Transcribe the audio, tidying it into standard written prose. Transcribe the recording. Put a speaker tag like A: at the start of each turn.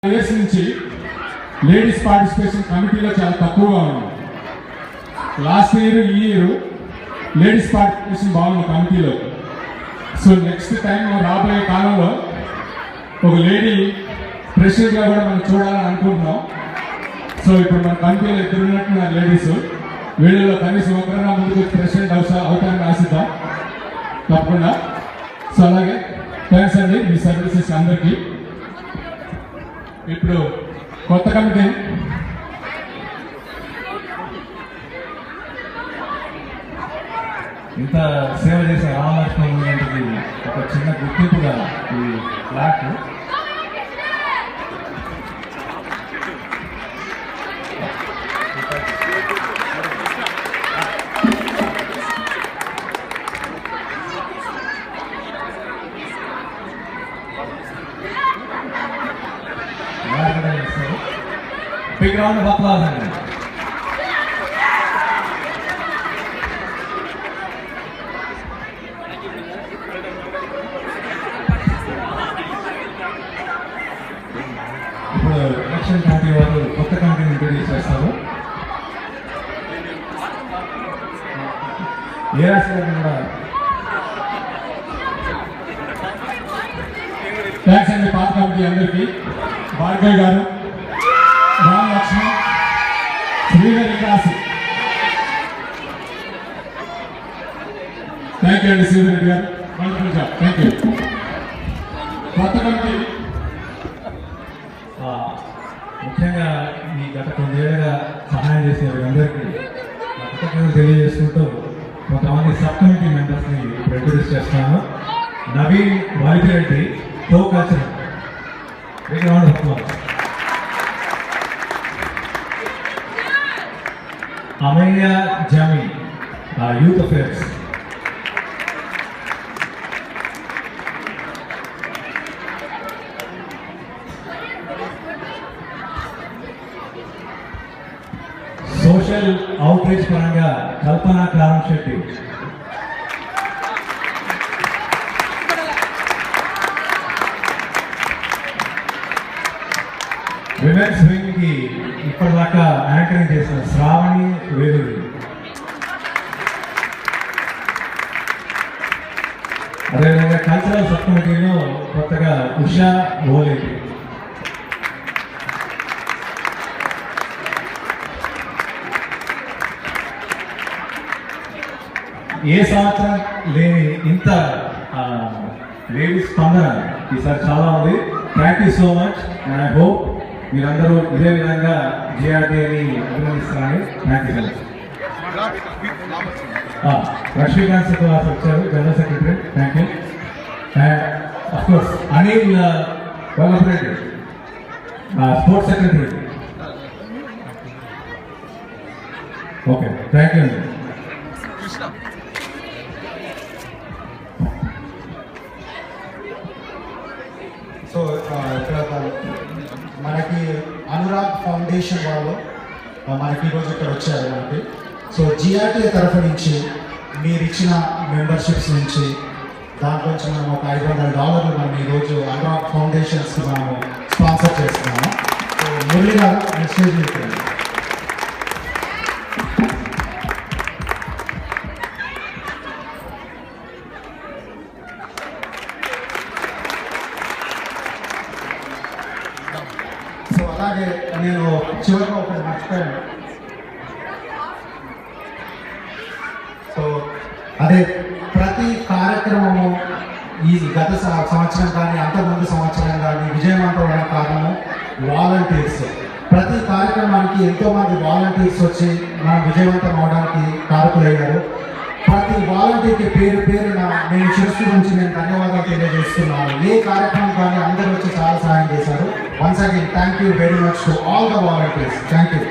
A: Years నుంచి ladies participation కమిటీలో చాలా తక్కువగా ఉంది. లాస్ట్ ఇయర్ ఈ ఇయర్ లేడీస్ పార్టిసిపేషన్ బాగుంది కమిటీలో. సో నెక్స్ట్ టైం రాబోయే కాలంలో ఒక లేడీ ప్రెసిడెంట్గా కూడా మనం చూడాలని అనుకుంటున్నాం. సో ఇప్పుడు మన కమిటీలో ఇద్దరు ఉన్నట్టున్నారు లేడీస్. వీళ్ళలో కనీసం ఒకరైనా ముందుకు ప్రెసిడెంట్ అవుతారని ఆశిద్దాం తప్పకుండా. సో అలాగే థ్యాంక్స్ అండి మీ సర్వీసెస్ అందరికీ. ఇప్పుడు కొత్త కమిటీ
B: ఇంత సేవ చేసే రామలక్ష్మణ్ గారికి ఒక చిన్న గుర్తింపుగా ఈ flat big round of applause అండి. ఇప్పుడు ఎలక్షన్ కమిటీ వారు కొత్త కమిటీని ఇంట్రడ్యూస్ చేస్తారు. ఏ రాష్ట్రాలు కూడా
A: థ్యాంక్స్ అండి పాత కమిటీ అందరికీ. భార్గవ్ గారు, రామ్ లక్ష్మణ్, శ్రీహరి కాశీ, థ్యాంక్ యూ అండి. శ్రీధర్ గారు వండర్ఫుల్ జాబ్, థ్యాంక్ యూ. కొత్త కమిటీ
B: ముఖ్యంగా ఈ గత కొన్నేళ్ళుగా సహాయం చేసే అందరికీ కృతజ్ఞతలు తెలియజేసుకుంటూ కొంతమంది సబ్ కమిటీ మెంబర్స్ని ఇంట్రడ్యూస్ చేస్తున్నాను. Naveen Valipireddy, co cultural, big round of applause. Amayya Jami, youth affairs. Social outreach పరంగా కల్పన కారం శెట్టి. విమెన్స్ వింగ్ కి ఇప్పటిదాకా యాంకరింగ్ చేసిన శ్రావణి వేలూరి. అదేవిధంగా కల్చరల్ సబ్ కమిటీలో కొత్తగా ఉషా ఓలేటి. ఏ సంవత్సరం లేని ఇంత లేడీస్ స్పందన ఈసారి చాలా ఉంది. Thank you so much. And I hope మీరందరూ ఇదే విధంగా జిఆర్టీని అభినందిస్తున్నారని. Thank you so much. Lakshmikanth Srinivas వచ్చారు, general secretary. Thank you. And of course Anil Vallabhareddy, sports secretary. Okay, thank you అండి.
C: సో ఇక్కడ మనకి అనురాగ్ ఫౌండేషన్ వాళ్ళు మనకి ఈరోజు ఇక్కడ వచ్చారు మనకి. సో జిఆర్టీ తరఫు నుంచి మీరు ఇచ్చిన మెంబర్షిప్స్ నుంచి దాంట్లోంచి మనం ఒక $500 మనం ఈరోజు అనురాగ్ ఫౌండేషన్స్కి మనము స్పాన్సర్ చేస్తున్నాము. సో మురళి గారు మెసేజ్ చెప్పండి. సో అలాగే నేను చివరిగా ఒకటి మర్చిపోయాను. సో అదే ప్రతి కార్యక్రమము ఈ గత సంవత్సరం కానీ అంతకుముందు సంవత్సరం కానీ విజయవంతమైన కారణము వాలంటీర్స్. ప్రతి కార్యక్రమానికి ఎంతోమంది వాలంటీర్స్ వచ్చి మనం విజయవంతం అవడానికి కారకులయ్యారు. ప్రతి వాలంటీర్కి పేరు పేరున నేను శిరస్సు నుంచి నేను ధన్యవాదాలు తెలియజేస్తున్నాను. ఏ కార్యక్రమం కానీ అందరూ వచ్చి చాలా సహాయం చేశారు. Once again thank you very much to all the volunteers. Thank you.